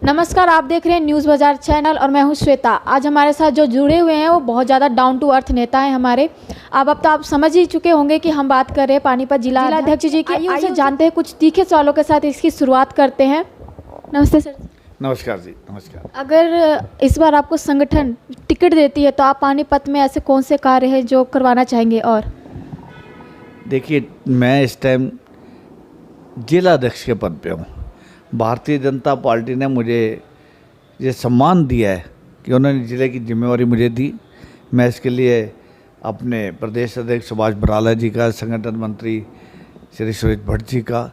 नमस्कार, आप देख रहे हैं न्यूज़ बाजार चैनल और मैं हूं श्वेता। आज हमारे साथ जो जुड़े हुए हैं वो बहुत ज़्यादा डाउन टू अर्थ नेता हैं हमारे। अब तो आप समझ ही चुके होंगे कि हम बात कर रहे हैं पानीपत जिला अध्यक्ष जी की। आइए उनसे जानते हैं, कुछ तीखे सवालों के साथ इसकी शुरुआत करते हैं। नमस्ते सर। नमस्कार जी, नमस्कार। अगर इस बार आपको संगठन टिकट देती है तो आप पानीपत में ऐसे कौन से कार्य हैं जो करवाना चाहेंगे? और देखिए, मैं इस टाइम जिला अध्यक्ष के पद पे हूँ। भारतीय जनता पार्टी ने मुझे ये सम्मान दिया है कि उन्होंने ज़िले की जिम्मेवारी मुझे दी। मैं इसके लिए अपने प्रदेश अध्यक्ष सुभाष बराला जी का, संगठन मंत्री श्री सुरेश भट्ट जी का,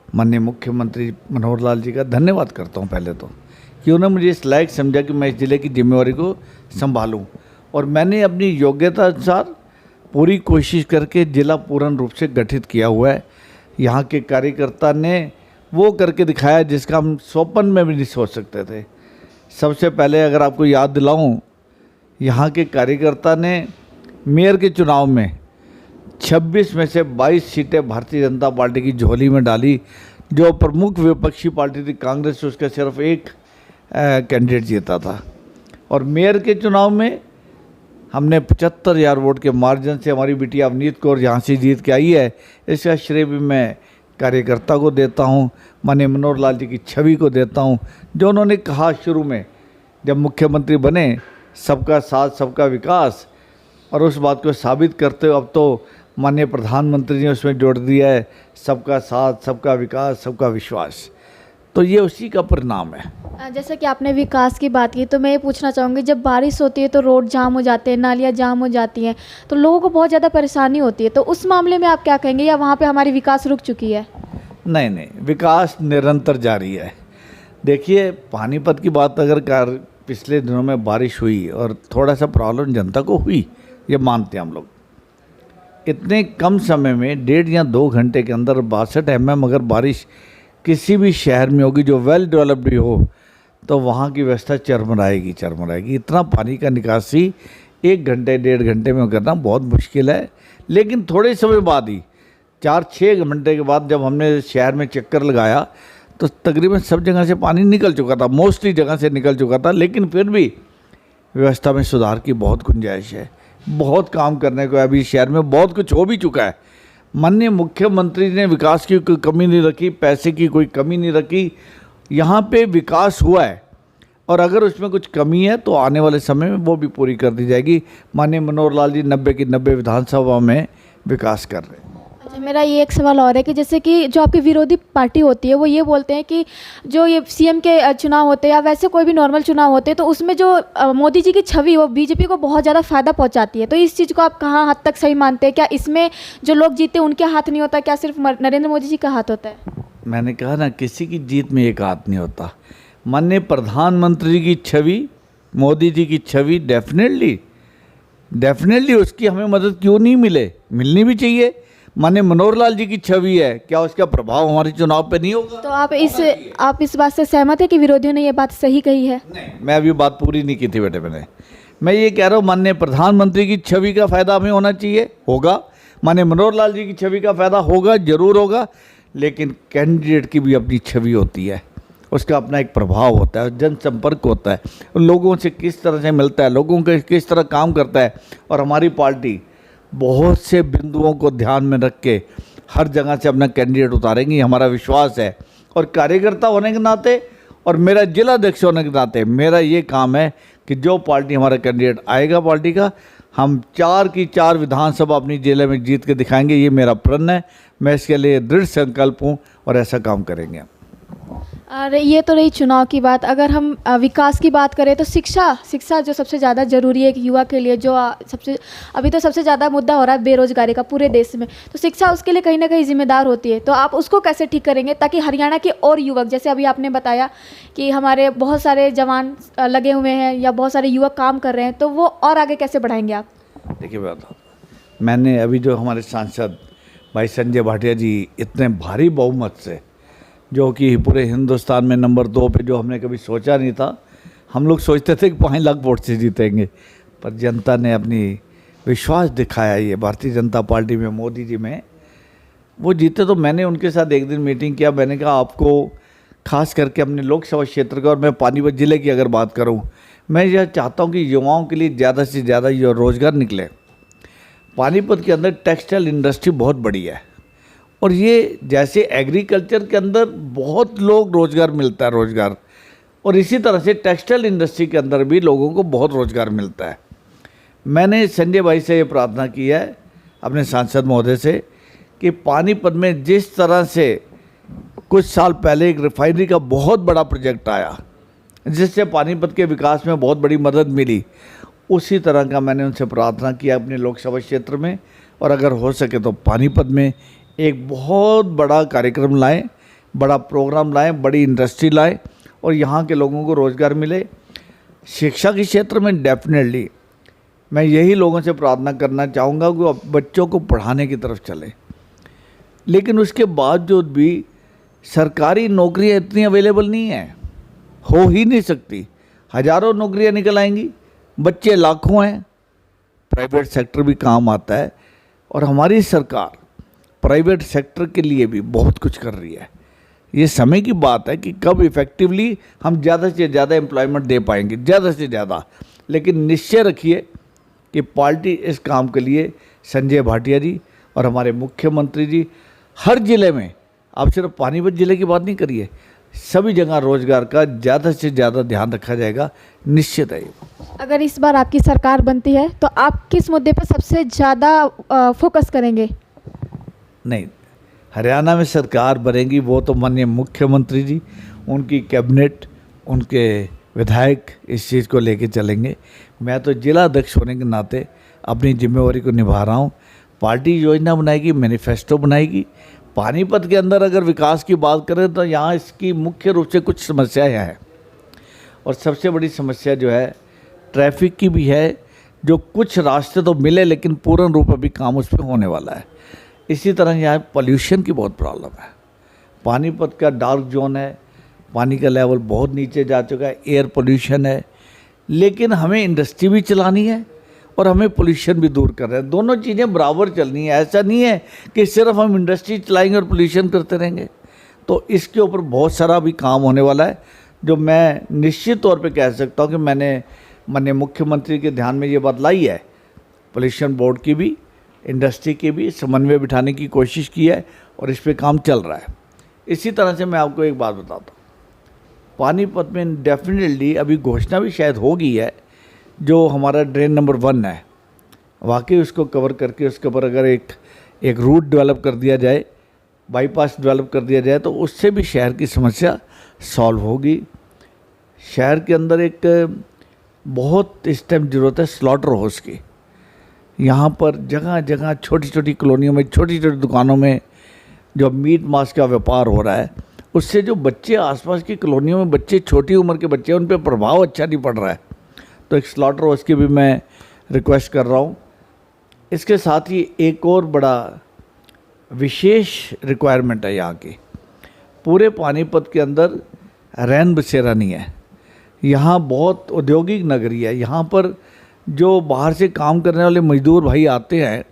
माननीय मुख्यमंत्री मनोहर लाल जी का धन्यवाद करता हूँ पहले तो, कि उन्होंने मुझे इस लायक समझा कि मैं इस ज़िले की जिम्मेवारी को संभालूँ। और मैंने अपनी योग्यता अनुसार पूरी कोशिश करके ज़िला पूर्ण रूप से गठित किया हुआ है। यहाँ के कार्यकर्ता ने वो करके दिखाया जिसका हम स्वप्न में भी नहीं सोच सकते थे। सबसे पहले अगर आपको याद दिलाऊं, यहाँ के कार्यकर्ता ने मेयर के चुनाव में 26 में से 22 सीटें भारतीय जनता पार्टी की झोली में डाली। जो प्रमुख विपक्षी पार्टी थी कांग्रेस, उसका सिर्फ एक कैंडिडेट जीता था। और मेयर के चुनाव में हमने 75,000 वोट के मार्जिन से हमारी बिटिया अवनीत कौर यहाँ से जीत के आई है। इसका श्रेय भी मैं कार्यकर्ता को देता हूँ, माननीय मनोहर लाल जी की छवि को देता हूँ। जो उन्होंने कहा शुरू में जब मुख्यमंत्री बने, सबका साथ सबका विकास, और उस बात को साबित करते हुए अब तो माननीय प्रधानमंत्री ने उसमें जोड़ दिया है सबका साथ सबका विकास सबका विश्वास। तो ये उसी का परिणाम है। जैसे कि आपने विकास की बात की, तो मैं ये पूछना चाहूँगी, जब बारिश होती है तो रोड जाम हो जाते हैं, नालियाँ जाम हो जाती हैं, तो लोगों को बहुत ज़्यादा परेशानी होती है। तो उस मामले में आप क्या कहेंगे, या वहाँ पे हमारी विकास रुक चुकी है? नहीं, विकास निरंतर जारी है। देखिए, पानीपत की बात अगर पिछले दिनों में बारिश हुई और थोड़ा सा प्रॉब्लम जनता को हुई, ये मानते हैं हम लोग। इतने कम समय में 1.5 या 2 घंटे के अंदर 62 mm अगर बारिश किसी भी शहर में होगी जो वेल डेवलप्ड हो, तो वहाँ की व्यवस्था चरमराएगी। इतना पानी का निकासी 1 घंटे 1.5 घंटे में करना बहुत मुश्किल है। लेकिन थोड़े समय बाद ही 4-6 घंटे के बाद जब हमने शहर में चक्कर लगाया तो तकरीबन सब जगह से पानी निकल चुका था, मोस्टली जगह से निकल चुका था। लेकिन फिर भी व्यवस्था में सुधार की बहुत गुंजाइश है, बहुत काम करने को है। अभी शहर में बहुत कुछ हो भी चुका है। माननीय मुख्यमंत्री ने विकास की कोई कमी नहीं रखी, पैसे की कोई कमी नहीं रखी। यहाँ पे विकास हुआ है, और अगर उसमें कुछ कमी है तो आने वाले समय में वो भी पूरी कर दी जाएगी। माननीय मनोहर लाल जी 90 की 90 विधानसभा में विकास कर रहे हैं। अच्छा, मेरा ये एक सवाल और है कि जैसे कि जो आपकी विरोधी पार्टी होती है वो ये बोलते हैं कि जो ये सीएम के चुनाव होते हैं या वैसे कोई भी नॉर्मल चुनाव होते हैं, तो उसमें जो मोदी जी की छवि वो बीजेपी को बहुत ज़्यादा फ़ायदा पहुंचाती है। तो इस चीज़ को आप कहाँ हद तक सही मानते हैं? क्या इसमें जो लोग जीते उनके हाथ नहीं होता, क्या सिर्फ नरेंद्र मोदी जी का हाथ होता है? मैंने कहा ना, किसी की जीत में एक हाथ नहीं होता। माननीय प्रधानमंत्री की छवि, मोदी जी की छवि, डेफिनेटली उसकी हमें मदद क्यों नहीं मिलनी भी चाहिए। माननीय मनोहर लाल जी की छवि है, क्या उसका प्रभाव हमारे चुनाव पे नहीं होगा? तो आप इस बात से सहमत है कि विरोधियों ने ये बात सही कही है? नहीं, मैं अभी बात पूरी नहीं की थी बेटे। मैं ये कह रहा हूँ, माननीय प्रधानमंत्री की छवि का फायदा हमें होना चाहिए, होगा। माननीय मनोहर लाल जी की छवि का फायदा होगा, जरूर होगा। लेकिन कैंडिडेट की भी अपनी छवि होती है, उसका अपना एक प्रभाव होता है, जनसंपर्क होता है, लोगों से किस तरह से मिलता है, लोगों के किस तरह काम करता है। और हमारी पार्टी बहुत से बिंदुओं को ध्यान में रख के हर जगह से अपना कैंडिडेट उतारेंगी, हमारा विश्वास है। और कार्यकर्ता होने के नाते और मेरा जिला अध्यक्ष होने के नाते मेरा ये काम है कि जो पार्टी हमारा कैंडिडेट आएगा पार्टी का, हम 4 की 4 विधानसभा अपनी जिले में जीत के दिखाएंगे। ये मेरा प्रण है, मैं इसके लिए दृढ़ संकल्प हूँ और ऐसा काम करेंगे। और ये तो रही चुनाव की बात। अगर हम विकास की बात करें तो शिक्षा जो सबसे ज़्यादा ज़रूरी है एक युवा के लिए, जो अभी तो सबसे ज़्यादा मुद्दा हो रहा है बेरोजगारी का पूरे देश में, तो शिक्षा उसके लिए कहीं ना कहीं जिम्मेदार होती है। तो आप उसको कैसे ठीक करेंगे ताकि हरियाणा के और युवक, जैसे अभी आपने बताया कि हमारे बहुत सारे जवान लगे हुए हैं या बहुत सारे युवक काम कर रहे हैं, तो वो और आगे कैसे बढ़ाएंगे आप? देखिए मैंने अभी जो हमारे सांसद भाई संजय भाटिया जी इतने भारी बहुमत से, जो कि पूरे हिंदुस्तान में नंबर 2 पे, जो हमने कभी सोचा नहीं था। हम लोग सोचते थे कि 5 लाख वोट से जीतेंगे, पर जनता ने अपनी विश्वास दिखाया ये भारतीय जनता पार्टी में, मोदी जी में, वो जीते। तो मैंने उनके साथ एक दिन मीटिंग किया। मैंने कहा, आपको खास करके अपने लोकसभा क्षेत्र का, और मैं पानीपत ज़िले की अगर बात करूं, मैं यह चाहता हूं कि युवाओं के लिए ज़्यादा से ज़्यादा ये रोज़गार निकले। पानीपत के अंदर टेक्सटाइल इंडस्ट्री बहुत बड़ी है, और ये जैसे एग्रीकल्चर के अंदर बहुत लोग रोज़गार मिलता है रोज़गार, और इसी तरह से टेक्सटाइल इंडस्ट्री के अंदर भी लोगों को बहुत रोज़गार मिलता है। मैंने संजय भाई से ये प्रार्थना की है, अपने सांसद महोदय से, कि पानीपत में जिस तरह से कुछ साल पहले एक रिफाइनरी का बहुत बड़ा प्रोजेक्ट आया जिससे पानीपत के विकास में बहुत बड़ी मदद मिली, उसी तरह का मैंने उनसे प्रार्थना किया अपने लोकसभा क्षेत्र में, और अगर हो सके तो पानीपत में एक बहुत बड़ा कार्यक्रम लाएं, बड़ा प्रोग्राम लाएं, बड़ी इंडस्ट्री लाएं, और यहाँ के लोगों को रोज़गार मिले। शिक्षा के क्षेत्र में डेफिनेटली मैं यही लोगों से प्रार्थना करना चाहूँगा कि वो बच्चों को पढ़ाने की तरफ चलें, लेकिन उसके बावजूद भी सरकारी नौकरियां इतनी अवेलेबल नहीं हैं, हो ही नहीं सकती। हज़ारों नौकरियां निकल आएंगी, बच्चे लाखों हैं, प्राइवेट सेक्टर भी काम आता है, और हमारी सरकार प्राइवेट सेक्टर के लिए भी बहुत कुछ कर रही है। ये समय की बात है कि कब इफ़ेक्टिवली हम ज़्यादा से ज़्यादा एम्प्लॉयमेंट दे पाएंगे, ज़्यादा से ज़्यादा। लेकिन निश्चय रखिए कि पार्टी इस काम के लिए, संजय भाटिया जी और हमारे मुख्यमंत्री जी, हर ज़िले में, आप सिर्फ पानीपत ज़िले की बात नहीं करिए, सभी जगह रोज़गार का ज़्यादा से ज़्यादा ध्यान रखा जाएगा, निश्चित है। अगर इस बार आपकी सरकार बनती है तो आप किस मुद्दे पर सबसे ज़्यादा फोकस करेंगे? नहीं, हरियाणा में सरकार बनेगी वो तो माननीय मुख्यमंत्री जी, उनकी कैबिनेट, उनके विधायक इस चीज़ को लेके चलेंगे। मैं तो जिला अध्यक्ष होने के नाते अपनी जिम्मेवारी को निभा रहा हूँ। पार्टी योजना बनाएगी, मैनिफेस्टो बनाएगी। पानीपत के अंदर अगर विकास की बात करें तो यहाँ इसकी मुख्य रूप से कुछ समस्याएं हैं, और सबसे बड़ी समस्या जो है ट्रैफिक की भी है, जो कुछ रास्ते तो मिले लेकिन पूर्ण रूप अभी काम उस पर होने वाला है। इसी तरह यहाँ पोल्यूशन की बहुत प्रॉब्लम है। पानीपत का डार्क जोन है, पानी का लेवल बहुत नीचे जा चुका है, एयर पोल्यूशन है, लेकिन हमें इंडस्ट्री भी चलानी है और हमें पोल्यूशन भी दूर कर रहे हैं। दोनों चीज़ें बराबर चलनी है। ऐसा नहीं है कि सिर्फ हम इंडस्ट्री चलाएंगे और पोल्यूशन करते रहेंगे। तो इसके ऊपर बहुत सारा भी काम होने वाला है, जो मैं निश्चित तौर पे कह सकता हूँ कि मैंने माननीय मुख्यमंत्री के ध्यान में ये बात लाई है। पोल्यूशन बोर्ड की भी, इंडस्ट्री की भी समन्वय बिठाने की कोशिश की है, और इस पर काम चल रहा है। इसी तरह से मैं आपको एक बात बताता हूँ, पानीपत में डेफिनेटली अभी घोषणा भी शायद हो गई है, जो हमारा ड्रेन नंबर 1 है, वाकई उसको कवर करके उसके ऊपर अगर एक रूट डेवलप कर दिया जाए, बाईपास डेवलप कर दिया जाए, तो उससे भी शहर की समस्या सॉल्व होगी। शहर के अंदर एक बहुत इस टाइम ज़रूरत है स्लॉटर हाउस की। यहाँ पर जगह जगह छोटी छोटी कॉलोनियों में, छोटी छोटी दुकानों में जो मीट मांस का व्यापार हो रहा है, उससे जो बच्चे आसपास की कॉलोनियों में, बच्चे छोटी उम्र के बच्चे, उन पर प्रभाव अच्छा नहीं पड़ रहा है। तो एक स्लॉटर हाउस की भी मैं रिक्वेस्ट कर रहा हूँ। इसके साथ ही एक और बड़ा विशेष रिक्वायरमेंट है यहाँ की, पूरे पानीपत के अंदर रैन बसेरा नहीं है। यहाँ बहुत औद्योगिक नगरी है। यहाँ पर जो बाहर से काम करने वाले मजदूर भाई आते हैं,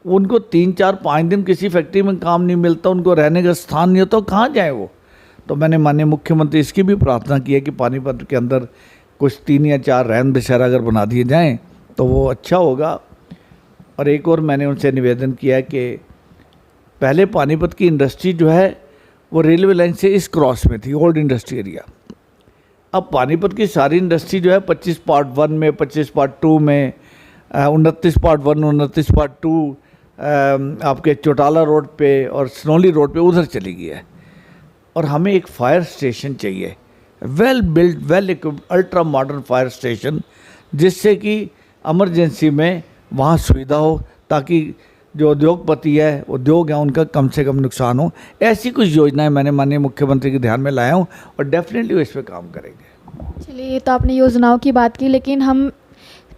उनको 3, 4, 5 दिन किसी फैक्ट्री में काम नहीं मिलता, उनको रहने का स्थान नहीं होता, कहाँ जाए वो। तो मैंने माननीय मुख्यमंत्री इसकी भी प्रार्थना की है कि पानीपत के अंदर कुछ 3 या 4 रैन बसेरा अगर बना दिए जाएँ तो वो अच्छा होगा। और एक और मैंने उनसे निवेदन किया है कि पहले पानीपत की इंडस्ट्री जो है वो रेलवे लाइन से इस क्रॉस में थी, ओल्ड इंडस्ट्री एरिया। अब पानीपत की सारी इंडस्ट्री जो है 25 पार्ट 1 में, 25 पार्ट 2 में, 29 पार्ट 1, 29 पार्ट 2 आपके चौटाला रोड पे और सनौली रोड पे उधर चली गई है। और हमें एक फायर स्टेशन चाहिए, well build, well equipped, ultra modern fire station, जिससे कि इमरजेंसी में वहाँ सुविधा हो, ताकि जो उद्योगपति है, उद्योग है, उनका कम से कम नुकसान हो। ऐसी कुछ योजनाएं मैंने माननीय मुख्यमंत्री के ध्यान में लाया हूँ, और डेफिनेटली वो इस पर काम करेंगे। चलिए, ये तो आपने योजनाओं की बात की, लेकिन हम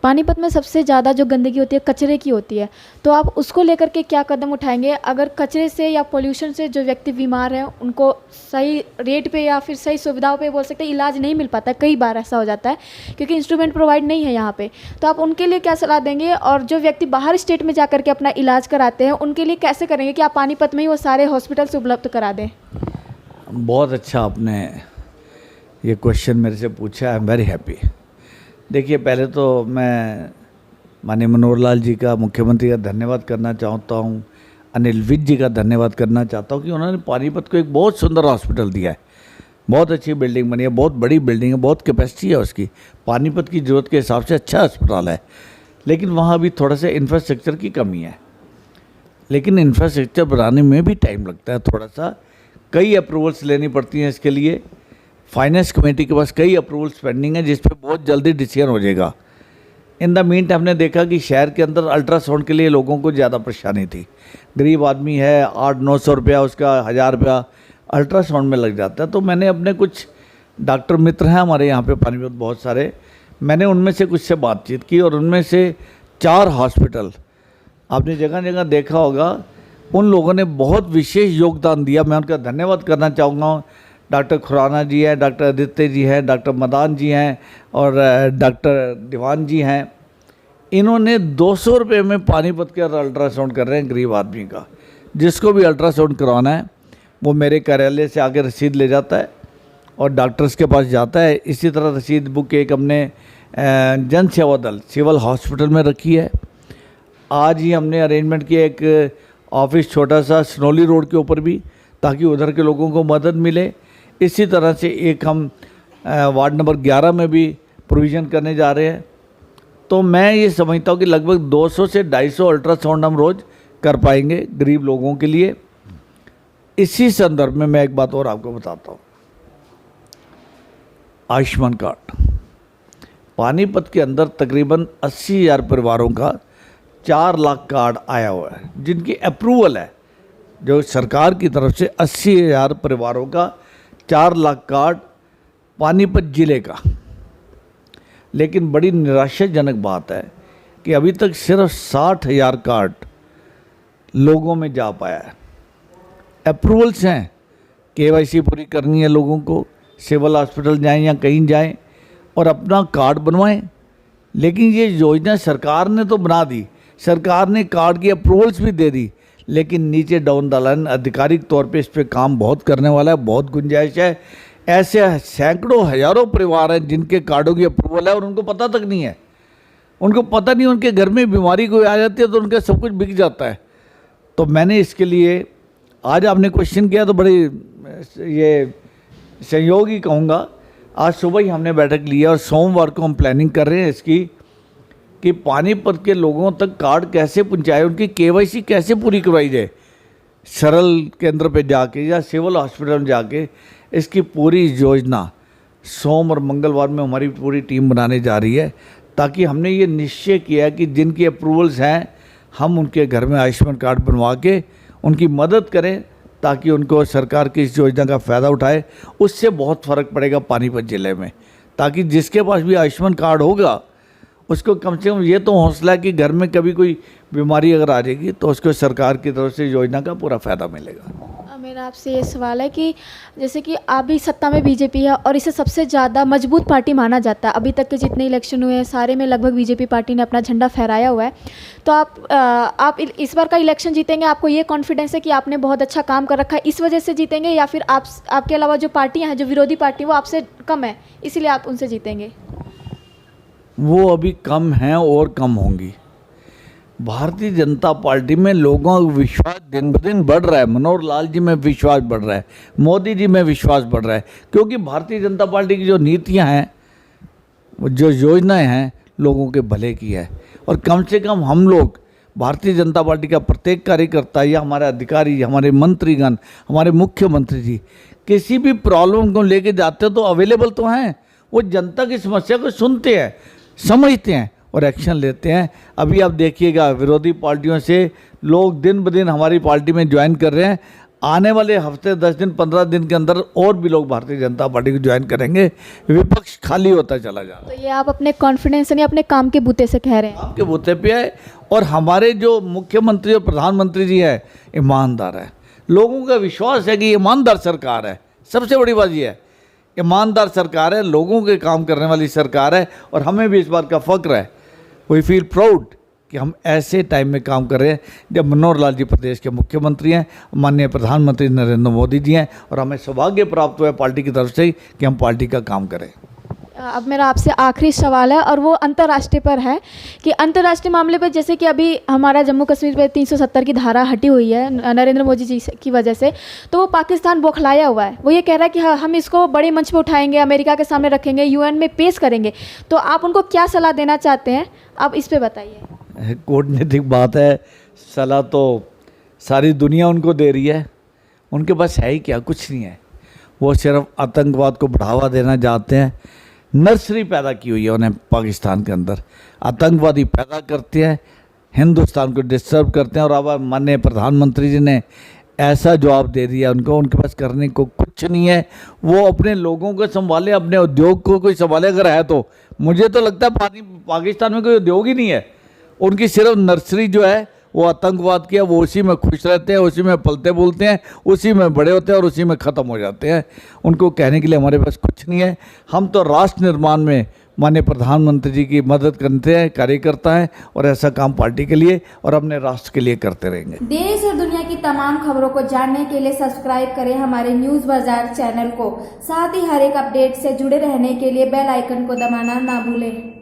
पानीपत में सबसे ज़्यादा जो गंदगी होती है कचरे की होती है, तो आप उसको लेकर के क्या कदम उठाएंगे? अगर कचरे से या पोल्यूशन से जो व्यक्ति बीमार हैं उनको सही रेट पे या फिर सही सुविधाओं पे बोल सकते हैं इलाज नहीं मिल पाता है, कई बार ऐसा हो जाता है क्योंकि इंस्ट्रूमेंट प्रोवाइड नहीं है यहाँ पे, तो आप उनके लिए क्या सलाह देंगे? और जो व्यक्ति बाहर स्टेट में जा कर के अपना इलाज कराते हैं उनके लिए कैसे करेंगे कि आप पानीपत में ही वो सारे हॉस्पिटल्स उपलब्ध करा दें? बहुत अच्छा आपने ये क्वेश्चन मेरे से पूछा। I am very happy. देखिए, पहले तो मैं माननीय मनोहर लाल जी का, मुख्यमंत्री का धन्यवाद करना चाहता हूँ। अनिल विज जी का धन्यवाद करना चाहता हूँ कि उन्होंने पानीपत को एक बहुत सुंदर हॉस्पिटल दिया है। बहुत अच्छी बिल्डिंग बनी है, बहुत बड़ी बिल्डिंग है, बहुत कैपेसिटी है उसकी। पानीपत की ज़रूरत के हिसाब से अच्छा अस्पताल है, लेकिन वहाँ अभी थोड़ा सा इंफ्रास्ट्रक्चर की कमी है। लेकिन इंफ्रास्ट्रक्चर बनाने में भी टाइम लगता है थोड़ा सा। कई अप्रूवल्स लेनी पड़ती हैं इसके लिए। फाइनेंस कमेटी के पास कई अप्रूवल्स पेंडिंग है, जिस पे बहुत जल्दी डिसीजन हो जाएगा। इन द मीन हमने देखा कि शहर के अंदर अल्ट्रासाउंड के लिए लोगों को ज़्यादा परेशानी थी। गरीब आदमी है, 800-900 रुपया, उसका 1000 रुपया अल्ट्रासाउंड में लग जाता है। तो मैंने अपने कुछ डॉक्टर मित्र हैं हमारे यहाँ पे पानीपत बहुत सारे, मैंने उनमें से कुछ से बातचीत की और उनमें से 4 हॉस्पिटल आपने जगह जगह देखा होगा, उन लोगों ने बहुत विशेष योगदान दिया। मैं उनका धन्यवाद करना चाहूँगा। डॉक्टर खुराना जी हैं, डॉक्टर आदित्य जी हैं, डॉक्टर मदान जी हैं और डॉक्टर दीवान जी हैं। इन्होंने 200 रुपये में पानीपत के अल्ट्रासाउंड कर रहे हैं गरीब आदमी का। जिसको भी अल्ट्रासाउंड करवाना है वो मेरे कार्यालय से आके रसीद ले जाता है और डॉक्टर्स के पास जाता है। इसी तरह रसीद बुक एक हमने जन सेवा दल सिविल हॉस्पिटल में रखी है। आज ही हमने अरेंजमेंट किया एक ऑफिस छोटा सा सनौली रोड के ऊपर भी, ताकि उधर के लोगों को मदद मिले। इसी तरह से एक हम वार्ड नंबर 11 में भी प्रोविज़न करने जा रहे हैं। तो मैं ये समझता हूँ कि लगभग 200 से 250 अल्ट्रासाउंड हम रोज़ कर पाएंगे गरीब लोगों के लिए। इसी संदर्भ में मैं एक बात और आपको बताता हूँ। आयुष्मान कार्ड पानीपत के अंदर तकरीबन 80,000 परिवारों का 4 लाख कार्ड आया हुआ है, जिनकी अप्रूवल है जो सरकार की तरफ से। 80,000 परिवारों का 4 लाख कार्ड पानीपत ज़िले का। लेकिन बड़ी निराशाजनक बात है कि अभी तक सिर्फ 60,000 कार्ड लोगों में जा पाया है। अप्रूवल्स हैं, केवाईसी पूरी करनी है लोगों को, सिविल हॉस्पिटल जाएं या कहीं जाएं और अपना कार्ड बनवाएं। लेकिन ये योजना सरकार ने तो बना दी, सरकार ने कार्ड की अप्रूवल्स भी दे दी, लेकिन नीचे डाउन द लाइन आधिकारिक तौर पे इस पे काम बहुत करने वाला है, बहुत गुंजाइश है। ऐसे सैकड़ों हज़ारों परिवार हैं जिनके कार्डों की अप्रूवल है और उनको पता तक नहीं है। उनको पता नहीं, उनके घर में बीमारी कोई आ जाती है तो उनका सब कुछ बिक जाता है। तो मैंने इसके लिए, आज आपने क्वेश्चन किया तो बड़ी ये संयोग ही कहूँगा, आज सुबह ही हमने बैठक लिया और सोमवार को हम प्लानिंग कर रहे हैं इसकी कि पानीपत के लोगों तक कार्ड कैसे पहुंचाए, उनकी केवाईसी कैसे पूरी करवाई जाए। सरल केंद्र पे जाके या सिविल हॉस्पिटल में जाके इसकी पूरी योजना सोम और मंगलवार में हमारी पूरी टीम बनाने जा रही है, ताकि हमने ये निश्चय किया है कि जिनकी अप्रूवल्स हैं हम उनके घर में आयुष्मान कार्ड बनवा के उनकी मदद करें, ताकि उनको सरकार की इस योजना का फ़ायदा उठाए। उससे बहुत फ़र्क पड़ेगा पानीपत ज़िले में, ताकि जिसके पास भी आयुष्मान कार्ड होगा उसको कम से कम ये तो हौसला है कि घर में कभी कोई बीमारी अगर आ जाएगी तो उसको सरकार की तरफ से योजना का पूरा फ़ायदा मिलेगा। मेरा आपसे ये सवाल है कि जैसे कि अभी सत्ता में बीजेपी है और इसे सबसे ज़्यादा मजबूत पार्टी माना जाता है। अभी तक के जितने इलेक्शन हुए हैं सारे में लगभग बीजेपी पार्टी ने अपना झंडा फहराया हुआ है। तो आप इस बार का इलेक्शन जीतेंगे, आपको ये कॉन्फिडेंस है कि आपने बहुत अच्छा काम कर रखा है इस वजह से जीतेंगे, या फिर आपके अलावा जो पार्टियाँ हैं, जो विरोधी पार्टी, वो आपसे कम है इसीलिए आप उनसे जीतेंगे? वो अभी कम हैं और कम होंगी। भारतीय जनता पार्टी में लोगों का विश्वास दिन ब दिन बढ़ रहा है। मनोहर लाल जी में विश्वास बढ़ रहा है, मोदी जी में विश्वास बढ़ रहा है, क्योंकि भारतीय जनता पार्टी की जो नीतियां हैं, जो योजनाएं हैं, लोगों के भले की है। और कम से कम हम लोग, भारतीय जनता पार्टी का प्रत्येक कार्यकर्ता या हमारे अधिकारी, हमारे मंत्रीगण, हमारे मुख्यमंत्री जी किसी भी प्रॉब्लम को लेके जाते तो अवेलेबल तो हैं। वो जनता की समस्या को सुनते हैं, समझते हैं और एक्शन लेते हैं। अभी आप देखिएगा विरोधी पार्टियों से लोग दिन ब दिन हमारी पार्टी में ज्वाइन कर रहे हैं। आने वाले हफ्ते 10 दिन 15 दिन के अंदर और भी लोग भारतीय जनता पार्टी को ज्वाइन करेंगे। विपक्ष खाली होता चला जा रहा है। तो ये आप अपने कॉन्फिडेंस यानी अपने काम के बूते से कह रहे हैं? काम के बूते पे है। और हमारे जो मुख्यमंत्री और प्रधानमंत्री जी है ईमानदार है। लोगों का विश्वास है कि ईमानदार सरकार है। सबसे बड़ी बात यह है, ईमानदार सरकार है, लोगों के काम करने वाली सरकार है। और हमें भी इस बात का फ़ख्र है। वी फील प्राउड कि हम ऐसे टाइम में काम कर रहे हैं जब मनोहर लाल जी प्रदेश के मुख्यमंत्री हैं, माननीय प्रधानमंत्री नरेंद्र मोदी जी हैं, और हमें सौभाग्य प्राप्त हुआ है पार्टी की तरफ से ही कि हम पार्टी का काम करें। अब मेरा आपसे आखिरी सवाल है और वो अंतर्राष्ट्रीय पर है कि अंतर्राष्ट्रीय मामले पर जैसे कि अभी हमारा जम्मू कश्मीर पे 370 की धारा हटी हुई है नरेंद्र मोदी जी की वजह से, तो वो पाकिस्तान बौखलाया हुआ है। वो ये कह रहा है कि हम इसको बड़े मंच पे उठाएंगे, अमेरिका के सामने रखेंगे, यूएन में पेश करेंगे। तो आप उनको क्या सलाह देना चाहते हैं, आप इस पर बताइए। कूटनीतिक बात है, सलाह तो सारी दुनिया उनको दे रही है, उनके पास है ही क्या, कुछ नहीं है। वो सिर्फ आतंकवाद को बढ़ावा देना चाहते हैं। नर्सरी पैदा की हुई है उन्हें पाकिस्तान के अंदर, आतंकवादी पैदा करते हैं, हिंदुस्तान को डिस्टर्ब करते हैं। और अब माननीय प्रधानमंत्री जी ने ऐसा जवाब दे दिया उनको, उनके पास करने को कुछ नहीं है। वो अपने लोगों को संभाले, अपने उद्योग को कोई संभाले अगर है तो। मुझे तो लगता है पाकिस्तान में कोई उद्योग ही नहीं है। उनकी सिर्फ नर्सरी जो है वो आतंकवाद की है, वो उसी में खुश रहते हैं, उसी में पलते बोलते हैं, उसी में बड़े होते हैं और उसी में ख़त्म हो जाते हैं। उनको कहने के लिए हमारे पास कुछ नहीं है। हम तो राष्ट्र निर्माण में माननीय प्रधानमंत्री जी की मदद करते हैं, कार्यकर्ता हैं, और ऐसा काम पार्टी के लिए और अपने राष्ट्र के लिए करते रहेंगे। देश और दुनिया की तमाम खबरों को जानने के लिए सब्सक्राइब करें हमारे न्यूज़ बाजार चैनल को। साथ ही हर एक अपडेट से जुड़े रहने के लिए बेल आइकन को दबाना ना भूलें।